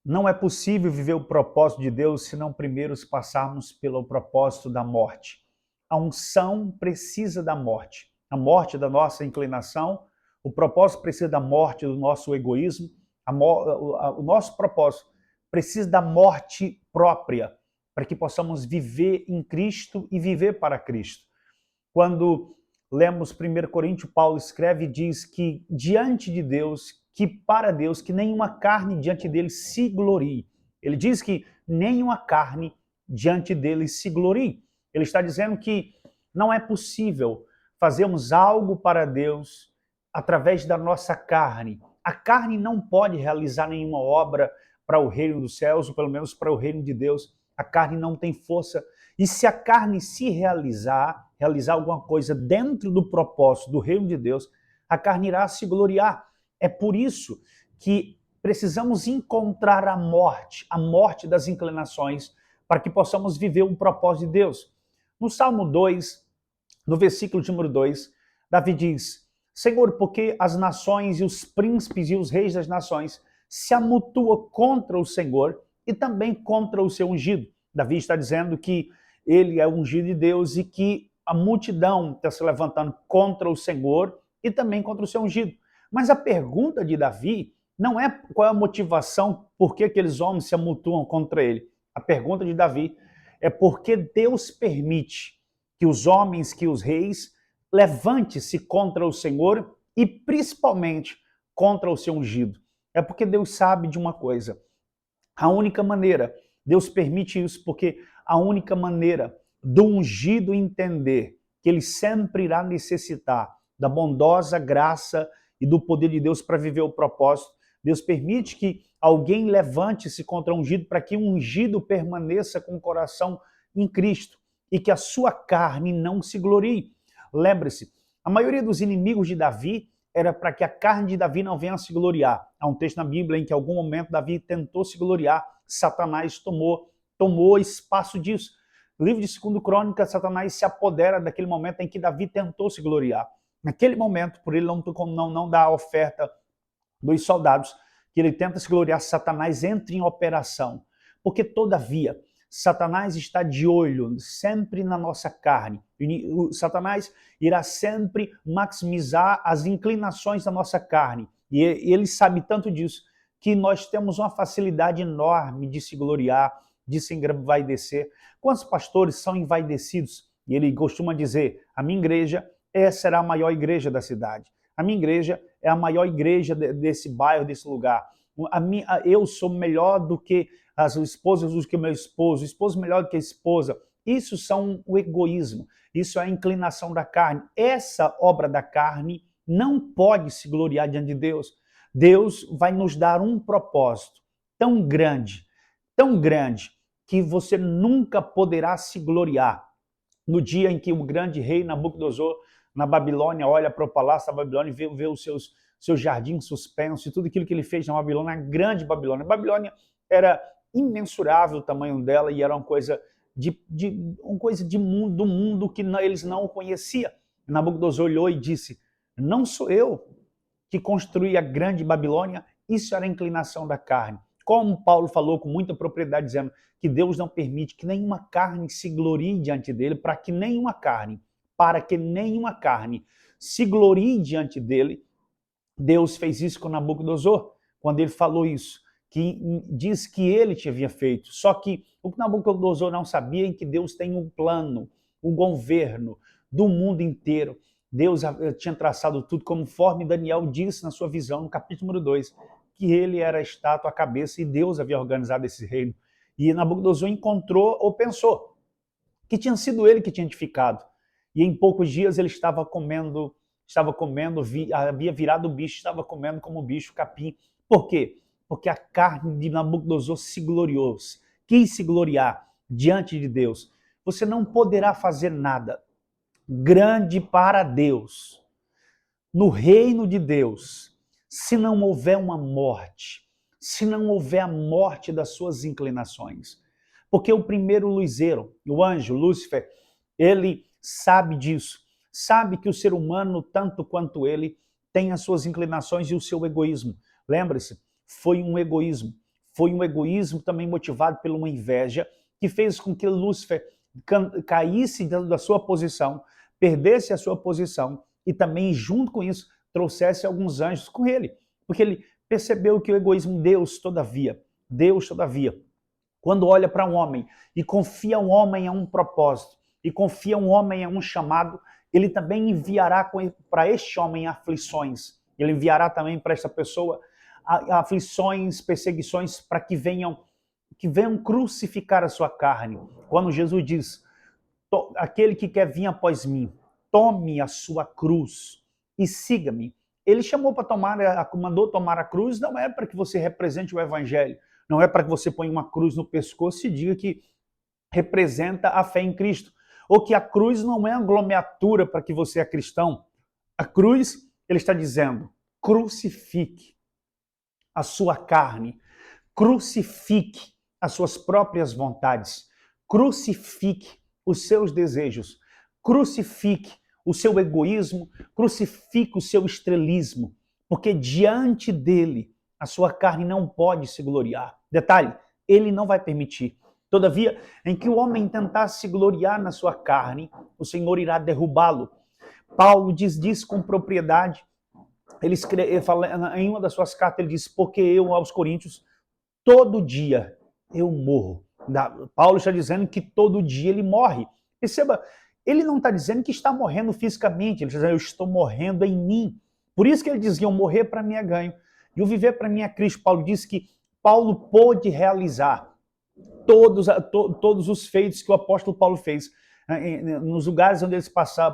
Não é possível viver o propósito de Deus se não primeiro passarmos pelo propósito da morte. A unção precisa da morte. A morte da nossa inclinação, o propósito precisa da morte do nosso egoísmo, o nosso propósito precisa da morte própria, para que possamos viver em Cristo e viver para Cristo. Quando lemos 1 Coríntios, Paulo escreve e diz que diante de Deus, que para Deus, que nenhuma carne diante dele se glorie. Ele diz que nenhuma carne diante dele se glorie. Ele está dizendo que não é possível fazermos algo para Deus através da nossa carne. A carne não pode realizar nenhuma obra para o reino dos céus, ou pelo menos para o reino de Deus. A carne não tem força. E se a carne se realizar alguma coisa dentro do propósito do reino de Deus, a carne irá se gloriar. É por isso que precisamos encontrar a morte das inclinações, para que possamos viver o propósito de Deus. No Salmo 2, no versículo de número 2, Davi diz: Senhor, porque as nações e os príncipes e os reis das nações se amutuam contra o Senhor e também contra o seu ungido. Davi está dizendo que ele é o ungido de Deus e que a multidão está se levantando contra o Senhor e também contra o seu ungido. Mas a pergunta de Davi não é qual é a motivação, por que aqueles homens se amutuam contra ele. A pergunta de Davi é por que Deus permite que os homens, que os reis, levante-se contra o Senhor e principalmente contra o seu ungido. É porque Deus sabe de uma coisa. A única maneira, Deus permite isso porque a única maneira do ungido entender que ele sempre irá necessitar da bondosa graça e do poder de Deus para viver o propósito. Deus permite que alguém levante-se contra o ungido para que o ungido permaneça com o coração em Cristo e que a sua carne não se glorie. Lembre-se, a maioria dos inimigos de Davi era para que a carne de Davi não venha a se gloriar. Há um texto na Bíblia em que, em algum momento, Davi tentou se gloriar, Satanás tomou espaço disso. No livro de 2 Crônicas, Satanás se apodera daquele momento em que Davi tentou se gloriar. Naquele momento, por ele não dar a oferta dos soldados, que ele tenta se gloriar, Satanás entra em operação. Porque, todavia, Satanás está de olho sempre na nossa carne. Satanás irá sempre maximizar as inclinações da nossa carne. E ele sabe tanto disso que nós temos uma facilidade enorme de se gloriar, de se envaidecer. Quantos pastores são envaidecidos? E ele costuma dizer: a minha igreja será a maior igreja da cidade. A minha igreja é a maior igreja desse bairro, desse lugar. Eu sou melhor do que as esposas, do que meu esposo, o esposo melhor do que a esposa. Isso são o egoísmo, isso é a inclinação da carne. Essa obra da carne não pode se gloriar diante de Deus. Deus vai nos dar um propósito tão grande, que você nunca poderá se gloriar. No dia em que o grande rei Nabucodonosor, na Babilônia, olha para o palácio da Babilônia e vê os seus jardins suspensos e tudo aquilo que ele fez na Babilônia, a grande Babilônia. A Babilônia era imensurável o tamanho dela e era uma coisa do mundo que eles não conheciam. Nabucodonosor olhou e disse: não sou eu que construí a grande Babilônia. Isso era a inclinação da carne. Como Paulo falou com muita propriedade, dizendo que Deus não permite que nenhuma carne se glorie diante dele, para que nenhuma carne se glorie diante dele. Deus fez isso com Nabucodonosor, quando ele falou isso, que diz que ele havia feito. Só que o que Nabucodonosor não sabia é que Deus tem um plano, um governo do mundo inteiro. Deus tinha traçado tudo, conforme Daniel disse na sua visão, no capítulo número 2, que ele era a estátua, a cabeça, e Deus havia organizado esse reino. E Nabucodonosor encontrou, ou pensou, que tinha sido ele que tinha edificado. E em poucos dias ele estava comendo, havia virado bicho, estava comendo como bicho, capim. Por quê? Porque a carne de Nabucodonosor se gloriou, quis se gloriar diante de Deus. Você não poderá fazer nada grande para Deus, no reino de Deus, se não houver uma morte, se não houver a morte das suas inclinações. Porque o primeiro luzeiro, o anjo, Lúcifer, ele sabe disso, sabe que o ser humano, tanto quanto ele, tem as suas inclinações e o seu egoísmo. Lembre-se, foi um egoísmo, foi um egoísmo também motivado por uma inveja que fez com que Lúcifer caísse da sua posição, perdesse a sua posição e também, junto com isso, trouxesse alguns anjos com ele. Porque ele percebeu que o egoísmo, Deus, todavia, quando olha para um homem e confia um homem a um propósito, e confia um homem a um chamado, ele também enviará para este homem aflições. Ele enviará também para esta pessoa aflições, perseguições, para que venham crucificar a ssua carne. Quando Jesus diz, aquele que quer vir após mim, tome a sua cruz e siga-me. Ele chamou para mandou tomar a cruz, não é para que você represente o evangelho, não é para que você ponha uma cruz no pescoço e diga que representa a fé em Cristo, ou que a cruz não é aglomeatura para que você é cristão. A cruz, ele está dizendo, crucifique a sua carne, crucifique as suas próprias vontades, crucifique os seus desejos, crucifique o seu egoísmo, crucifique o seu estrelismo, porque diante dele a sua carne não pode se gloriar. Detalhe, ele não vai permitir. Todavia, em que o homem tentar se gloriar na sua carne, o Senhor irá derrubá-lo. Paulo diz com propriedade, ele fala, em uma das suas cartas, ele diz, porque eu, aos Coríntios, todo dia eu morro. Paulo está dizendo que todo dia ele morre. Perceba, ele não está dizendo que está morrendo fisicamente, ele está dizendo, eu estou morrendo em mim. Por isso que ele dizia, eu morrer para mim é ganho, e o viver para mim é Cristo. Paulo diz que Paulo pôde realizar todos os feitos que o apóstolo Paulo fez nos lugares onde ele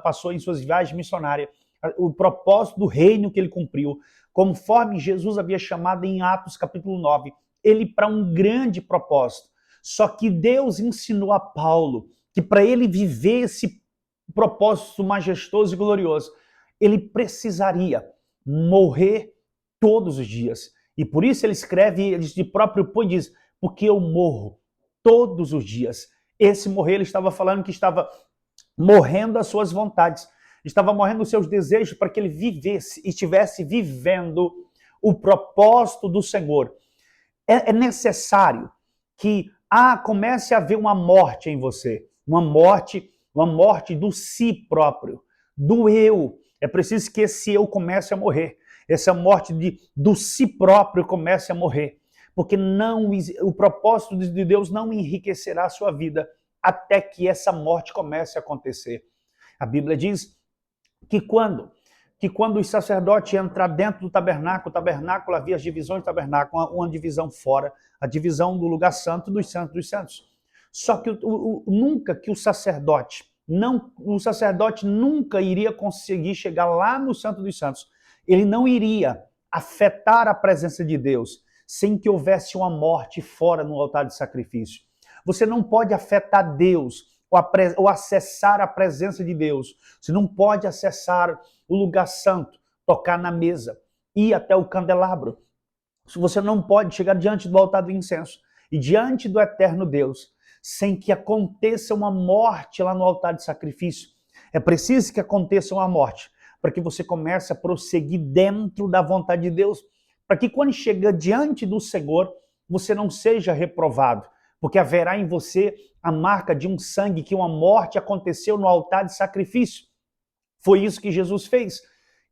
passou em suas viagens missionárias, o propósito do reino que ele cumpriu, conforme Jesus havia chamado em Atos capítulo 9, ele para um grande propósito. Só que Deus ensinou a Paulo que para ele viver esse propósito majestoso e glorioso, ele precisaria morrer todos os dias. E por isso ele escreve, ele de próprio punho diz, porque eu morro todos os dias. Esse morrer, ele estava falando que estava morrendo as suas vontades, estava morrendo os seus desejos para que ele vivesse e estivesse vivendo o propósito do Senhor. É necessário que comece a haver uma morte em você, uma morte do si próprio, do eu. É preciso que esse eu comece a morrer, essa morte do si próprio comece a morrer, porque o propósito de Deus não enriquecerá a sua vida até que essa morte comece a acontecer. A Bíblia diz que quando os sacerdotes entram dentro do tabernáculo havia as divisões do tabernáculo, uma divisão fora, a divisão do lugar santo dos santos dos santos. Só que nunca que o sacerdote nunca iria conseguir chegar lá no Santo dos Santos. Ele não iria afetar a presença de Deus sem que houvesse uma morte fora no altar de sacrifício. Você não pode afetar Deus ou acessar a presença de Deus. Você não pode acessar o lugar santo, tocar na mesa, ir até o candelabro. Você não pode chegar diante do altar do incenso e diante do eterno Deus sem que aconteça uma morte lá no altar de sacrifício. É preciso que aconteça uma morte para que você comece a prosseguir dentro da vontade de Deus, para que quando chega diante do Senhor, você não seja reprovado, porque haverá em você a marca de um sangue, que uma morte aconteceu no altar de sacrifício. Foi isso que Jesus fez.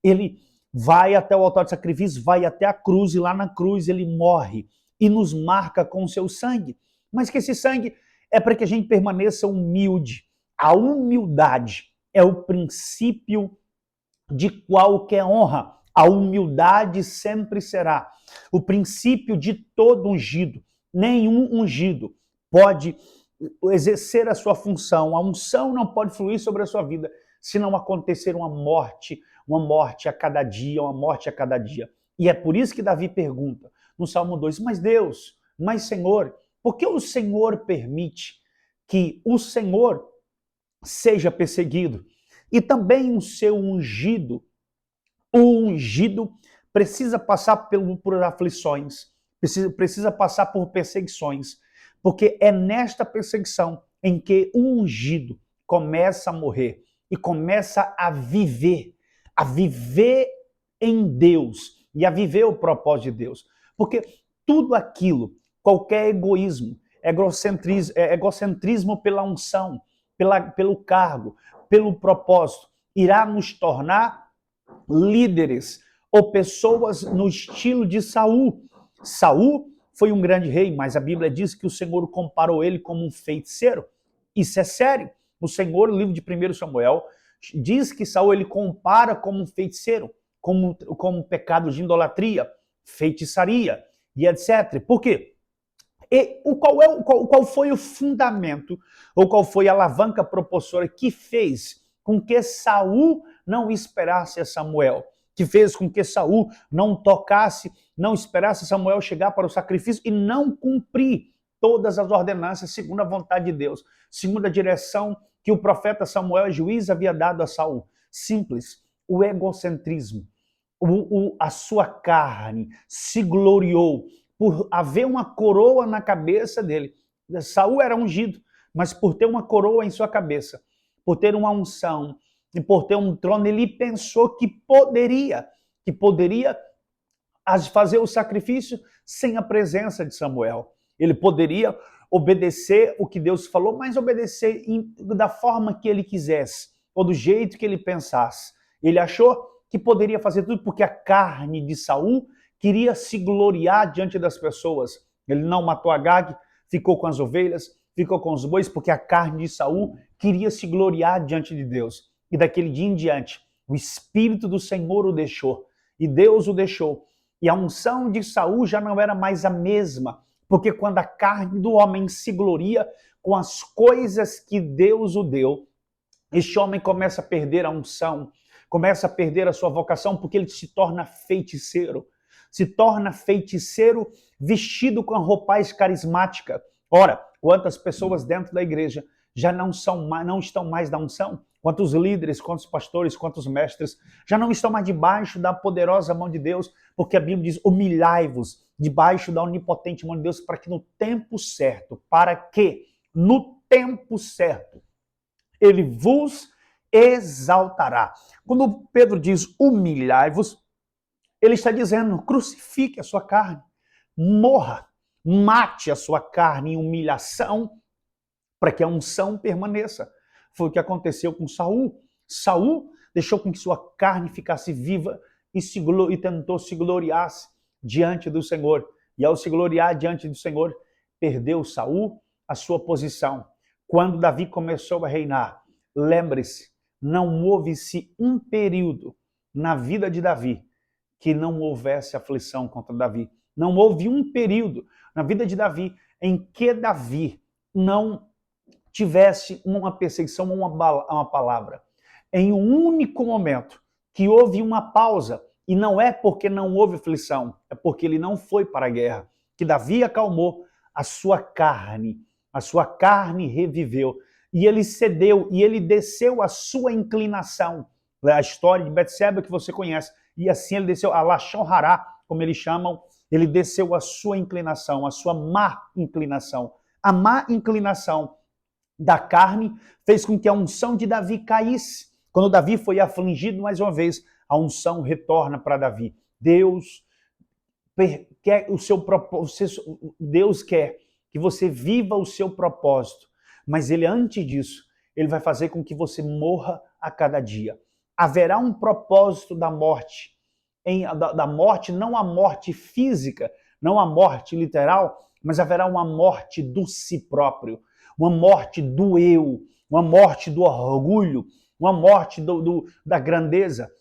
Ele vai até o altar de sacrifício, vai até a cruz, e lá na cruz ele morre e nos marca com o seu sangue. Mas que esse sangue é para que a gente permaneça humilde. A humildade é o princípio de qualquer honra. A humildade sempre será o princípio de todo ungido. Nenhum ungido pode exercer a sua função. A unção não pode fluir sobre a sua vida se não acontecer uma morte a cada dia, uma morte a cada dia. E é por isso que Davi pergunta no Salmo 2, mas Deus, mas Senhor, por que o Senhor permite que o Senhor seja perseguido? E também o seu ungido, o ungido precisa passar por aflições, precisa passar por perseguições, porque é nesta perseguição em que o ungido começa a morrer e começa a viver em Deus e a viver o propósito de Deus. Porque tudo aquilo, qualquer egoísmo, egocentrismo pela unção, pelo cargo, pelo propósito, irá nos tornar líderes ou pessoas no estilo de Saul. Saul foi um grande rei, mas a Bíblia diz que o Senhor comparou ele como um feiticeiro. Isso é sério. O Senhor, no livro de 1 Samuel, diz que Saul ele compara como um feiticeiro, como pecado de idolatria, feitiçaria e etc. Por quê? Qual foi o fundamento, ou qual foi a alavanca propulsora que fez com que Saul não esperasse a Samuel? Que fez com que Saul não esperasse Samuel chegar para o sacrifício e não cumprir todas as ordenanças segundo a vontade de Deus, segundo a direção que o profeta Samuel, juiz, havia dado a Saul. Simples, o egocentrismo. A sua carne se gloriou por haver uma coroa na cabeça dele. Saul era ungido, mas por ter uma coroa em sua cabeça, por ter uma unção e por ter um trono, ele pensou que poderia fazer o sacrifício sem a presença de Samuel. Ele poderia obedecer o que Deus falou, mas obedecer da forma que ele quisesse, ou do jeito que ele pensasse. Ele achou que poderia fazer tudo porque a carne de Saul queria se gloriar diante das pessoas. Ele não matou Agag, ficou com as ovelhas, ficou com os bois, porque a carne de Saul queria se gloriar diante de Deus. E daquele dia em diante, o Espírito do Senhor o deixou, e Deus o deixou. E a unção de Saul já não era mais a mesma, porque quando a carne do homem se gloria com as coisas que Deus o deu, este homem começa a perder a unção, começa a perder a sua vocação, porque ele se torna feiticeiro. Se torna feiticeiro vestido com a roupagem carismática. Ora, quantas pessoas dentro da igreja já não estão mais na unção? Quantos líderes, quantos pastores, quantos mestres já não estão mais debaixo da poderosa mão de Deus? Porque a Bíblia diz, humilhai-vos debaixo da onipotente mão de Deus, para que no tempo certo, ele vos exaltará. Quando Pedro diz humilhai-vos, ele está dizendo, crucifique a sua carne, morra, mate a sua carne em humilhação, para que a unção permaneça. Foi o que aconteceu com Saul. Saul deixou com que sua carne ficasse viva e tentou se gloriar diante do Senhor. E ao se gloriar diante do Senhor, perdeu Saul a sua posição. Quando Davi começou a reinar, lembre-se, não houve-se um período na vida de Davi que não houvesse aflição contra Davi. Não houve um período na vida de Davi em que Davi não tivesse uma perseguição ou uma palavra. Em um único momento que houve uma pausa, e não é porque não houve aflição, é porque ele não foi para a guerra, que Davi acalmou a sua carne reviveu, e ele cedeu, e ele desceu a sua inclinação. A história de Betseba que você conhece, e assim ele desceu, a Lashon Hará, como eles chamam, ele desceu a sua inclinação, a sua má inclinação. A má inclinação da carne fez com que a unção de Davi caísse. Quando Davi foi afligido mais uma vez, a unção retorna para Davi. Deus quer o seu propósito, Deus quer que você viva o seu propósito, mas ele, antes disso, ele vai fazer com que você morra a cada dia. Haverá um propósito da morte, da morte, não a morte física, não a morte literal, mas haverá uma morte do si próprio, uma morte do eu, uma morte do orgulho, uma morte da grandeza.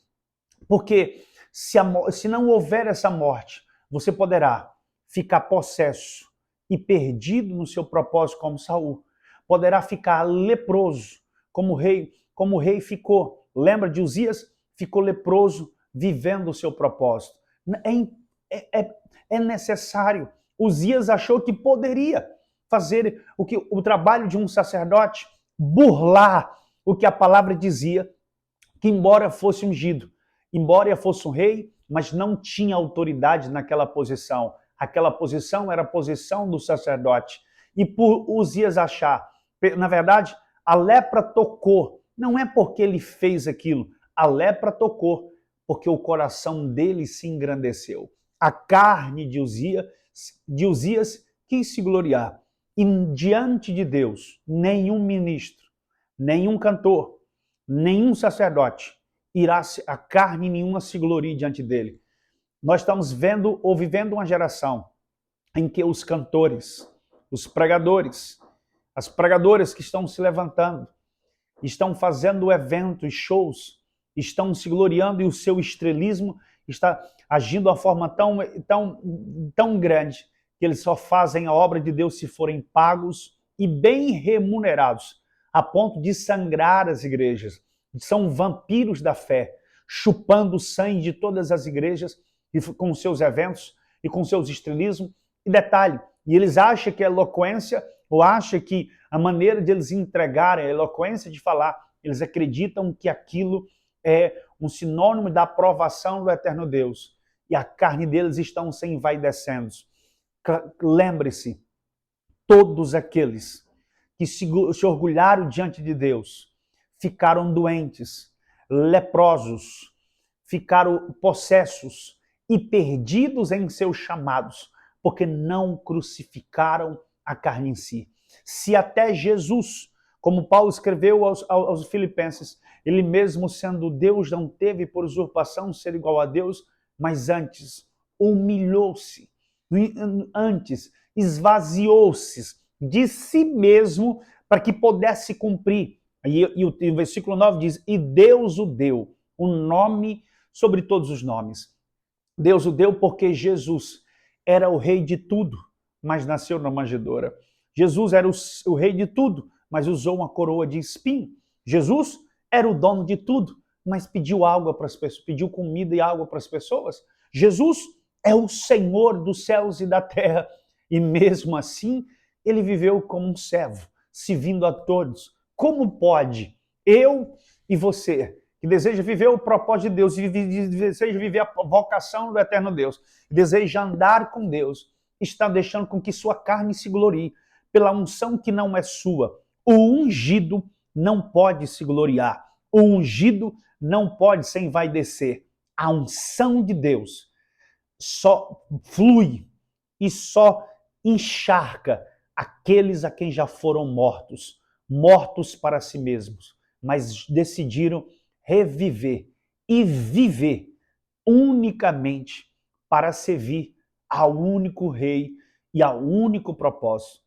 Porque se não houver essa morte, você poderá ficar possesso e perdido no seu propósito como Saul. Poderá ficar leproso, como o rei ficou. Lembra de Uzias? Ficou leproso, vivendo o seu propósito. É necessário. Uzias achou que poderia fazer o trabalho de um sacerdote, burlar o que a palavra dizia, que embora fosse ungido, embora fosse um rei, mas não tinha autoridade naquela posição. Aquela posição era a posição do sacerdote. E por Uzias achar, na verdade, a lepra tocou. Não é porque ele fez aquilo. A lepra tocou porque o coração dele se engrandeceu. A carne de Uzias quis se gloriar. E diante de Deus, nenhum ministro, nenhum cantor, nenhum sacerdote irá, a carne nenhuma se glorie diante dele. Nós estamos vendo ou vivendo uma geração em que os cantores, os pregadores, as pregadoras que estão se levantando, estão fazendo eventos, shows, estão se gloriando e o seu estrelismo está agindo de uma forma tão grande que eles só fazem a obra de Deus se forem pagos e bem remunerados, a ponto de sangrar as igrejas. São vampiros da fé, chupando o sangue de todas as igrejas e com seus eventos e com seus estrelismos. E detalhe, e eles acham que a eloquência, ou acham que a maneira de eles entregarem a eloquência de falar, eles acreditam que aquilo é um sinônimo da aprovação do eterno Deus. E a carne deles estão se envaidecendo. Lembre-se, todos aqueles que se orgulharam diante de Deus ficaram doentes, leprosos, ficaram possessos e perdidos em seus chamados, porque não crucificaram a carne em si. Se até Jesus, como Paulo escreveu aos Filipenses, ele mesmo sendo Deus não teve por usurpação ser igual a Deus, mas antes humilhou-se, antes esvaziou-se de si mesmo para que pudesse cumprir. E o versículo 9 diz, e Deus o deu, um nome sobre todos os nomes. Deus o deu porque Jesus era o rei de tudo, mas nasceu na manjedoura. Jesus era o rei de tudo, mas usou uma coroa de espinho. Jesus era o dono de tudo, mas pediu água para as pessoas, pediu comida e água para as pessoas. Jesus é o Senhor dos céus e da terra, e mesmo assim, ele viveu como um servo, servindo a todos. Como pode eu e você, que deseja viver o propósito de Deus, e deseja viver a vocação do eterno Deus, deseja andar com Deus, está deixando com que sua carne se glorie pela unção que não é sua? O ungido não pode se gloriar. O ungido não pode se envaidecer. A unção de Deus só flui e só encharca aqueles a quem já foram mortos, mortos para si mesmos, mas decidiram reviver e viver unicamente para servir ao único Rei e ao único propósito.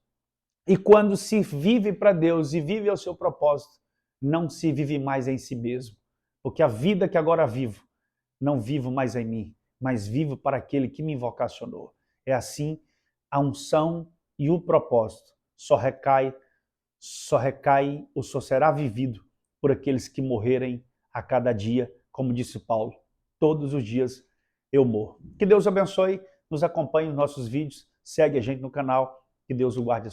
E quando se vive para Deus e vive ao seu propósito, não se vive mais em si mesmo. Porque a vida que agora vivo, não vivo mais em mim, mas vivo para aquele que me vocacionou. É assim, a unção e o propósito só recai ou só será vivido por aqueles que morrerem a cada dia, como disse Paulo. Todos os dias eu morro. Que Deus abençoe, nos acompanhe nos nossos vídeos, segue a gente no canal, que Deus o guarde.